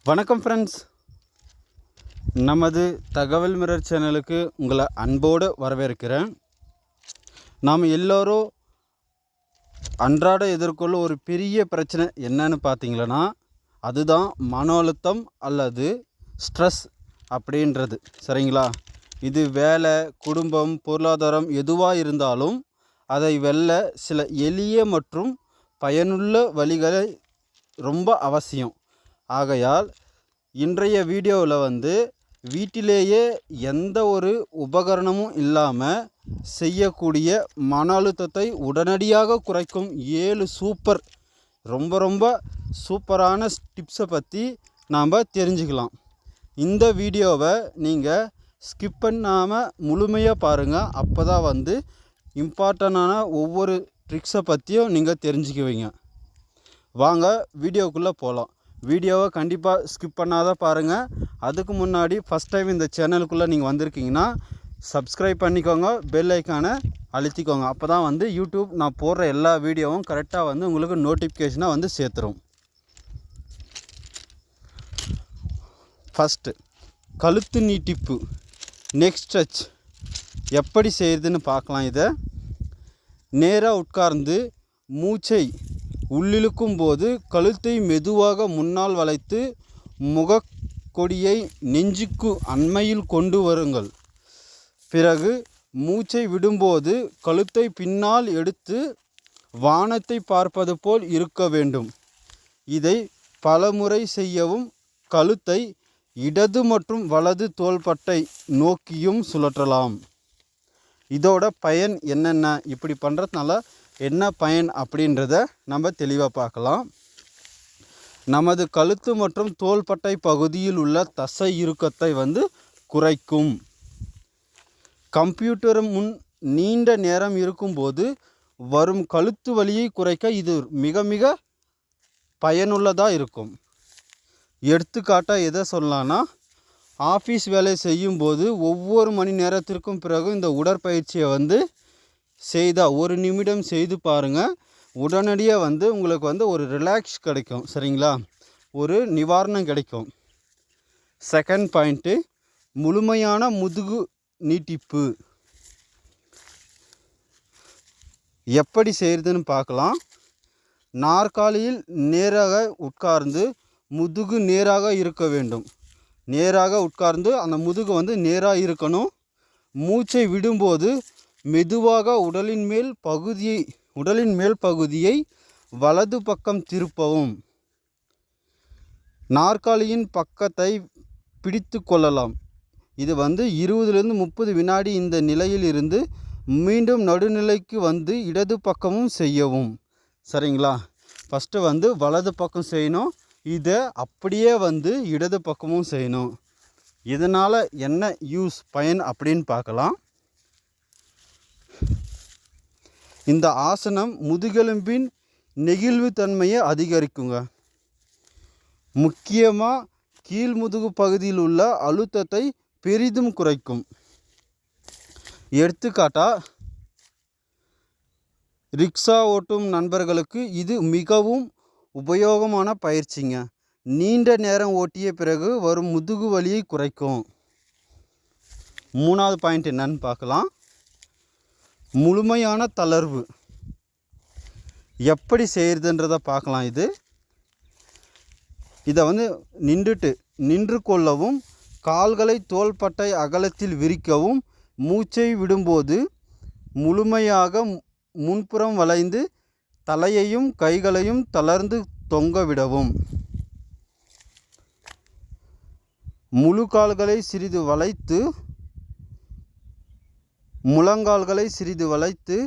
வணக்கம் ஃப்ரெண்ட்ஸ், நமது தகவல் மிரர் சேனலுக்கு உங்களை அன்போடு வரவேற்கிறேன். நாம் எல்லோரும் அன்றாட எதிர்கொள்ளும் ஒரு பெரிய பிரச்சனை என்னன்னு பார்த்தீங்களன்னா, அதுதான் மன அழுத்தம் அல்லது ஸ்ட்ரெஸ் அப்படின்றது. சரிங்களா? இது வேலை, குடும்பம், பொருளாதாரம் எதுவாக இருந்தாலும் அதை வெல்ல சில எளிய மற்றும் பயனுள்ள வழிகளை ரொம்ப அவசியம். ஆகையால் இன்றைய வீடியோவில் வீட்டிலேயே எந்த ஒரு உபகரணமும் இல்லாமல் செய்யக்கூடிய மன அழுத்தத்தை உடனடியாக குறைக்கும் 7 ரொம்ப சூப்பரான டிப்ஸை பற்றி நாம் தெரிஞ்சுக்கலாம். இந்த வீடியோவை நீங்கள் ஸ்கிப் பண்ணாமல் முழுமையாக பாருங்கள். அப்போ தான் இம்பார்ட்டண்டான ஒவ்வொரு ட்ரிக்ஸை பற்றியும் நீங்கள் தெரிஞ்சுக்குவீங்க. வாங்க வீடியோக்குள்ளே போகலாம். வீடியோவை கண்டிப்பாக ஸ்கிப் பண்ணாத பாருங்கள். அதுக்கு முன்னாடி ஃபஸ்ட் டைம் இந்த சேனலுக்குள்ளே நீங்கள் வந்திருக்கீங்கன்னா சப்ஸ்கிரைப் பண்ணிக்கோங்க, பெல் ஐக்கானை அழுத்திக்கோங்க. அப்போ தான் யூடியூப் நான் போடுற எல்லா வீடியோவும் கரெக்டாக உங்களுக்கு நோட்டிஃபிகேஷனாக சேர்த்துரும். ஃபஸ்ட்டு கழுத்து நீட்டிப்பு, நெக் ஸ்ட்ரெச் எப்படி செய்கிறதுன்னு பார்க்கலாம். இதை நேராக உட்கார்ந்து மூச்சை உள்ளிழுக்கும் போது கழுத்தை மெதுவாக முன்னால் வளைத்து முகக்கொடியை நெஞ்சுக்கு அண்மையில் கொண்டு வருங்கள். பிறகு மூச்சை விடும்போது கழுத்தை பின்னால் எடுத்து வானத்தை பார்ப்பது போல் இருக்க வேண்டும். இதை பலமுறை செய்யவும். கழுத்தை இடது மற்றும் வலது தோள்பட்டை நோக்கியும் சுழற்றலாம். இதோட பயன் என்னென்ன, இப்படி பண்ணுறதுனால என்ன பயன் அப்படின்றத நம்ம தெளிவாக பார்க்கலாம். நமது கழுத்து மற்றும் தோள்பட்டை பகுதியில் உள்ள தசை இறுக்கத்தை குறைக்கும். கம்ப்யூட்டர் முன் நீண்ட நேரம் இருக்கும்போது வரும் கழுத்து வலியை குறைக்க இது மிக பயனுள்ளதாக இருக்கும். எடுத்துக்காட்டாக எதை சொல்லலான்னா, ஆஃபீஸ் வேலை செய்யும்போது ஒவ்வொரு மணி நேரத்திற்கும் பிறகு இந்த உடற்பயிற்சியை செய்தால் 1 நிமிடம் செய்து பாருங்கள். உடனடியாக உங்களுக்கு ஒரு ரிலாக்ஸ் கிடைக்கும். சரிங்களா? ஒரு நிவாரணம் கிடைக்கும். செகண்ட் பாயிண்ட்டு, முழுமையான முதுகு நீட்டிப்பு எப்படி செய்கிறதுன்னு பார்க்கலாம். நாற்காலியில் நேராக உட்கார்ந்து முதுகு நேராக இருக்க வேண்டும். நேராக உட்கார்ந்து அந்த முதுகு நேராக இருக்கணும். மூச்சை விடும்போது மெதுவாக உடலின் மேல் பகுதியை வலது பக்கம் திருப்பவும். நாற்காலியின் பக்கத்தை பிடித்து கொள்ளலாம். இது 20-30 வினாடி இந்த நிலையில் இருந்து மீண்டும் நடுநிலைக்கு இடது பக்கமும் செய்யவும். சரிங்களா? ஃபஸ்ட்டு வலது பக்கம் செய்யணும். இதை அப்படியே இடது பக்கமும் செய்யணும். இதனால் என்ன பயன் அப்படின்னு பார்க்கலாம். இந்த ஆசனம் முதுகெலும்பின் நெகிழ்வு தன்மையை அதிகரிக்குங்க. முக்கியமாக கீழ் முதுகு பகுதியில் உள்ள அழுத்தத்தை பெரிதும் குறைக்கும். எடுத்துக்காட்டாக ரிக்ஷா ஓட்டும் நண்பர்களுக்கு இது மிகவும் உபயோகமான பயிற்சிங்க. நீண்ட நேரம் ஓட்டிய பிறகு வரும் முதுகு வலியை குறைக்கும். 3வது பாயிண்ட் என்னன்னு பார்க்கலாம். முழுமையான தளர்வு எப்படி செய்கிறதுன்றதை பார்க்கலாம். இதை நின்று கொள்ளவும், கால்களை தோள்பட்டை அகலத்தில் விரிக்கவும், மூச்சை விடும்போது முழுமையாக முன்புறம் வளைந்து தலையையும் கைகளையும் தளர்ந்து தொங்க விடவும். முழங்கால்களை சிறிது வளைத்து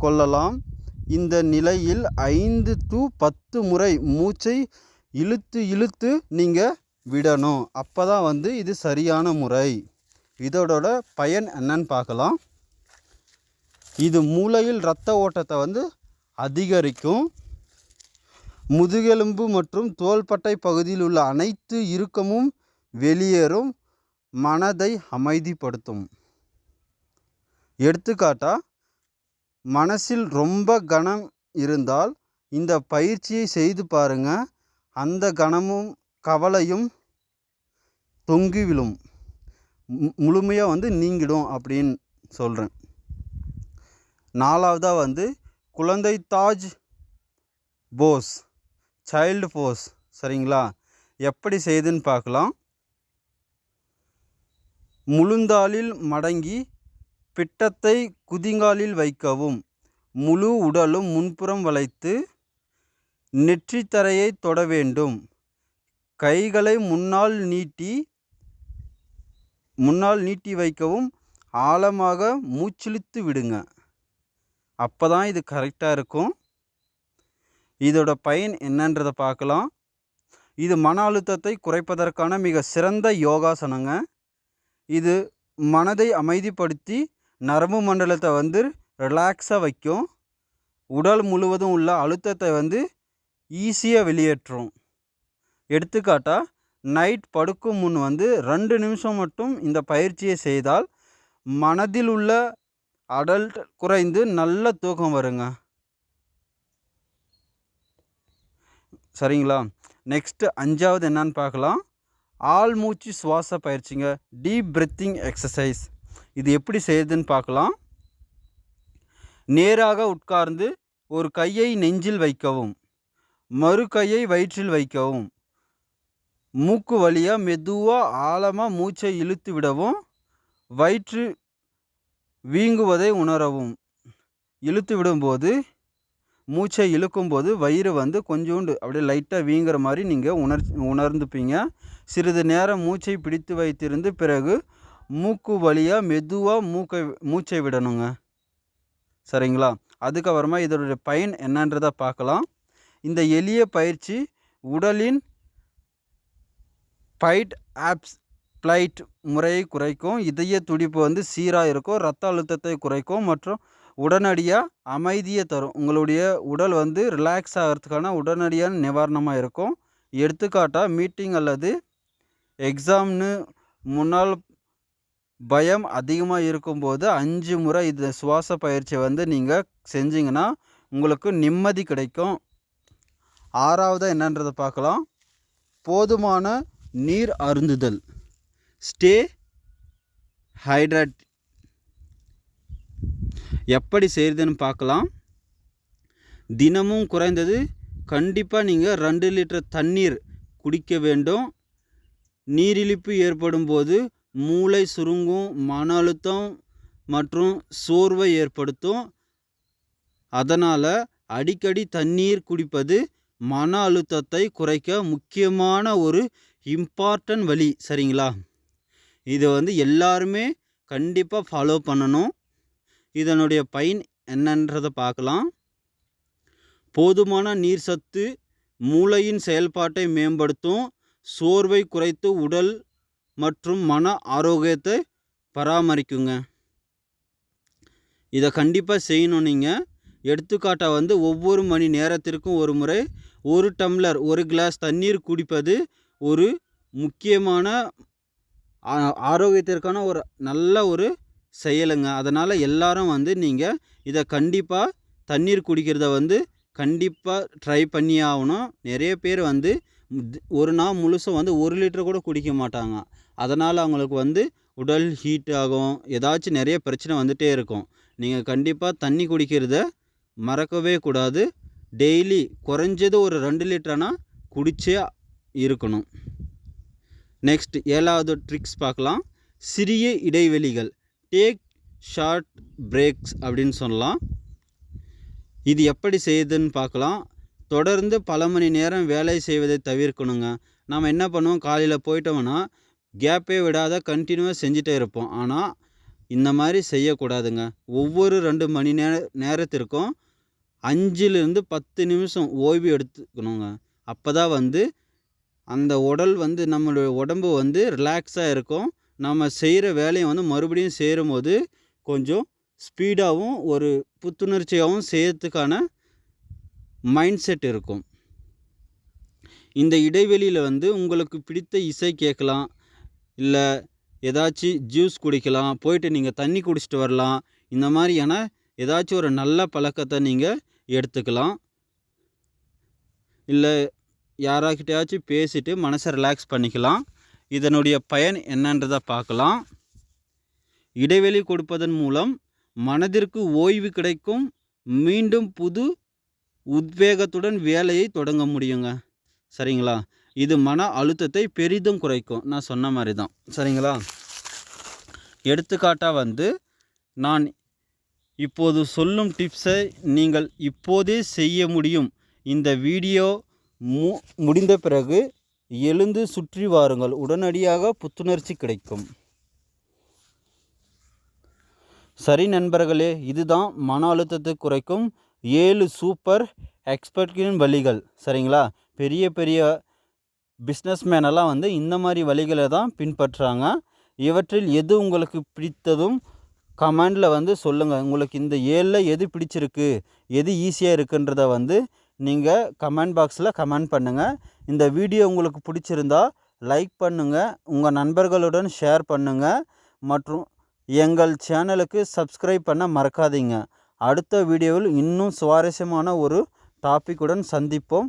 கொள்ளலாம். இந்த நிலையில் 5 to 10 முறை மூச்சை இழுத்து நீங்கள் விடணும். அப்போ தான் இது சரியான முறை. இதோட பயன் என்னன்னு பார்க்கலாம். இது மூளையில் இரத்த ஓட்டத்தை அதிகரிக்கும். முதுகெலும்பு மற்றும் தோள்பட்டை பகுதியில் உள்ள அனைத்து இறுக்கமும் வெளியேறும். மனதை அமைதிப்படுத்தும். எடுத்துக்காட்டாக மனசில் ரொம்ப கனம் இருந்தால் இந்த பயிற்சியை செய்து பாருங்கள். அந்த கனமும் கவலையும் தொங்கி விழும், முழுமையாக வந்து நீங்கிடும் அப்படின்னு சொல்கிறேன். 4வதாக வந்து குழந்தை தாஜ் போஸ், சைல்டு போஸ். சரிங்களா? எப்படி செய்யுதுன்னு பார்க்கலாம். முழுந்தாளில் மடங்கி பிட்டத்தை குதிங்காலில் வைக்கவும். முழு உடலும் முன்புறம் வளைத்து நெற்றித்தரையை தொட வேண்டும். கைகளை முன்னால் நீட்டி வைக்கவும். ஆழமாக மூச்சிழுத்து விடுங்க. அப்போ தான் இது கரெக்டாக இருக்கும். இதோட பயன் என்னன்றதை பார்க்கலாம். இது மன அழுத்தத்தை குறைப்பதற்கான மிக சிறந்த யோகாசனங்க. இது மனதை அமைதிப்படுத்தி நரம்பு மண்டலத்தை வந்து ரிலாக்ஸாக வைக்கும். உடல் முழுவதும் உள்ள அழுத்தத்தை வந்து ஈஸியாக வெளியேற்றும். எடுத்துக்காட்டாக நைட் படுக்கும் முன் வந்து 2 நிமிஷம் மட்டும் இந்த பயிற்சியை செய்தால் மனதில் உள்ள அடல்ட் குறைந்து நல்ல தூக்கம் வருங்க. சரிங்களா? நெக்ஸ்ட்டு 5வது என்னன்னு பார்க்கலாம். ஆள் மூச்சு சுவாச பயிற்சிங்க, டீப் பிரெத்திங் எக்ஸசைஸ். இது எப்படி செய்யுதுன்னு பார்க்கலாம். நேராக உட்கார்ந்து ஒரு கையை நெஞ்சில் வைக்கவும், மறு கையை வயிற்றில் வைக்கவும். மூக்கு வழியாக மெதுவாக ஆழமாக மூச்சை இழுத்து விடவும். வயிற்று வீங்குவதை உணரவும். இழுத்து விடும்போது, மூச்சை இழுக்கும்போது வயிறு வந்து கொஞ்சோண்டு அப்படியே லைட்டாக வீங்குற மாதிரி நீங்கள் உணர்ந்துப்பீங்க. சிறிது நேரம் மூச்சை பிடித்து வைத்திருந்து பிறகு மூக்கு வழியாக மெதுவாக மூச்சை விடணுங்க. சரிங்களா? அதுக்கப்புறமா இதோடைய பயன் என்னன்றதை பார்க்கலாம். இந்த எளிய பயிற்சி உடலின் ஃபைட் ஆப்ஸ் ஃப்ளைட் முறையை குறைக்கும். இதய துடிப்பு வந்து சீராக இருக்கும். இரத்த அழுத்தத்தை குறைக்கும் மற்றும் உடனடியாக அமைதியை தரும். உங்களுடைய உடல் வந்து ரிலாக்ஸ் ஆகிறதுக்கான உடனடியான நிவாரணமாக இருக்கும். எடுத்துக்காட்டாக மீட்டிங் அல்லது எக்ஸாம்னு முன்னால் பயம் அதிகமாக இருக்கும்போது 5 முறை இந்த சுவாச பயிற்சியை வந்து நீங்கள் செஞ்சிங்கன்னா உங்களுக்கு நிம்மதி கிடைக்கும். 6வது என்னன்றதை பார்க்கலாம். போதுமான நீர் அருந்துதல், ஸ்டே ஹைட்ரேட். எப்படி செய்கிறதுன்னு பார்க்கலாம். தினமும் குறைந்தது கண்டிப்பாக நீங்கள் 2 லிட்டர் தண்ணீர் குடிக்க வேண்டும். நீரிழிப்பு ஏற்படும் போது மூளை சுருங்கும், மன அழுத்தம் மற்றும் சோர்வை ஏற்படுத்தும். அதனால் அடிக்கடி தண்ணீர் குடிப்பது மன அழுத்தத்தை குறைக்க முக்கியமான ஒரு இம்பார்ட்டன்ட் வழி. சரிங்களா? இதை வந்து எல்லாருமே கண்டிப்பாக ஃபாலோ பண்ணணும். இதனுடைய பயன் என்னன்றதை பார்க்கலாம். போதுமான நீர் சத்து மூளையின் செயல்பாட்டை மேம்படுத்தும். சோர்வை குறைத்து உடல் மற்றும் மன ஆரோக்கியத்தை பராமரிக்குங்க. இதை கண்டிப்பாக செய்யணும். நீங்கள் எடுத்துக்காட்டாக வந்து ஒவ்வொரு மணி நேரத்திற்கும் ஒரு முறை 1 டம்ளர் 1 கிளாஸ் தண்ணீர் குடிப்பது ஒரு முக்கியமான ஆரோக்கியத்திற்கான ஒரு நல்ல ஒரு செயலுங்க. அதனால் எல்லாரும் வந்து நீங்கள் இதை கண்டிப்பாக தண்ணீர் குடிக்கிறத வந்து கண்டிப்பாக ட்ரை பண்ணி ஆகணும். நிறைய பேர் வந்து ஒரு நாள் முழுசும் வந்து 1 லிட்டர் கூட குடிக்க மாட்டாங்க. அதனால் அவங்களுக்கு வந்து உடல் ஹீட் ஆகும், ஏதாச்சும் நிறைய பிரச்சனை வந்துகிட்டே இருக்கும். நீங்கள் கண்டிப்பாக தண்ணி குடிக்கிறத மறக்கவே கூடாது. டெய்லி குறைஞ்சது ஒரு 2 லிட்டர்னா குடிச்சே இருக்கணும். நெக்ஸ்ட் 7வது ட்ரிக்ஸ் பார்க்கலாம். சிறிய இடைவெளிகள், டேக் ஷார்ட் பிரேக்ஸ் அப்படின்னு சொல்லலாம். இது எப்படி செய்யுதுன்னு பார்க்கலாம். தொடர்ந்து பல மணி நேரம் வேலை செய்வதை தவிர்க்கணுங்க. நாம் என்ன பண்ணுவோம், காலையில் போயிட்டோம்னா கேப்பே விடாத கண்டினியூவாக செஞ்சுட்டே இருப்போம். ஆனால் இந்த மாதிரி செய்யக்கூடாதுங்க. ஒவ்வொரு 2 மணி நேரத்திற்கும் 5லிருந்து 10 நிமிஷம் ஓய்வு எடுத்துக்கணுங்க. அப்போ தான் வந்து அந்த உடல் வந்து நம்மளுடைய உடம்பு வந்து ரிலாக்ஸாக இருக்கும். நம்ம செய்கிற வேலையை வந்து மறுபடியும் சேரும்போது கொஞ்சம் ஸ்பீடாகவும் ஒரு புத்துணர்ச்சியாகவும் செய்யறதுக்கான மைண்ட் செட் இருக்கும். இந்த இடைவெளியில் வந்து உங்களுக்கு பிடித்த இசை கேட்கலாம், இல்லை ஏதாச்சும் ஜூஸ் குடிக்கலாம், போயிட்டு நீங்கள் தண்ணி குடிச்சிட்டு வரலாம். இந்த மாதிரியான ஏதாச்சும் ஒரு நல்ல பழக்கத்தை நீங்கள் எடுத்துக்கலாம். இல்லை யாராக்கிட்டையாச்சும் பேசிட்டு மனசை ரிலாக்ஸ் பண்ணிக்கலாம். இதனுடைய பயன் என்னன்றதை பார்க்கலாம். இடைவெளி கொடுப்பதன் மூலம் மனதிற்கு ஓய்வு கிடைக்கும். மீண்டும் புது உத்வேகத்துடன் வேலையை தொடங்க முடியுங்க. சரிங்களா? இது மன அழுத்தத்தை பெரிதும் குறைக்கும். நான் சொன்ன மாதிரி தான். சரிங்களா? எடுத்துக்காட்டாக நான் இப்போது சொல்லும் டிப்ஸை நீங்கள் இப்போதே செய்ய முடியும். இந்த வீடியோ முடிந்த பிறகு எழுந்து சுற்றி வாருங்கள். உடனடியாக புத்துணர்ச்சி கிடைக்கும். சரி நண்பர்களே, இதுதான் மன அழுத்தத்தை குறைக்கும் 7 சூப்பர் எக்ஸ்பர்ட்டின் வழிகள். சரிங்களா? பெரிய பெரிய பிஸ்னஸ்மேனெல்லாம் இந்த மாதிரி வழிகளை தான் பின்பற்றுறாங்க. இவற்றில் எது உங்களுக்கு பிடித்ததும் கமெண்டில் சொல்லுங்கள். உங்களுக்கு இந்த 7ல் எது பிடிச்சிருக்கு, எது ஈஸியாக இருக்குன்றதை நீங்கள் கமெண்ட் பாக்ஸில் கமெண்ட் பண்ணுங்கள். இந்த வீடியோ உங்களுக்கு பிடிச்சிருந்தா லைக் பண்ணுங்கள், உங்கள் நண்பர்களுடன் ஷேர் பண்ணுங்கள் மற்றும் எங்கள் சேனலுக்கு சப்ஸ்கிரைப் பண்ண மறக்காதீங்க. அடுத்த வீடியோவில் இன்னும் சுவாரஸ்யமான ஒரு டாப்பிக்குடன் சந்திப்போம்.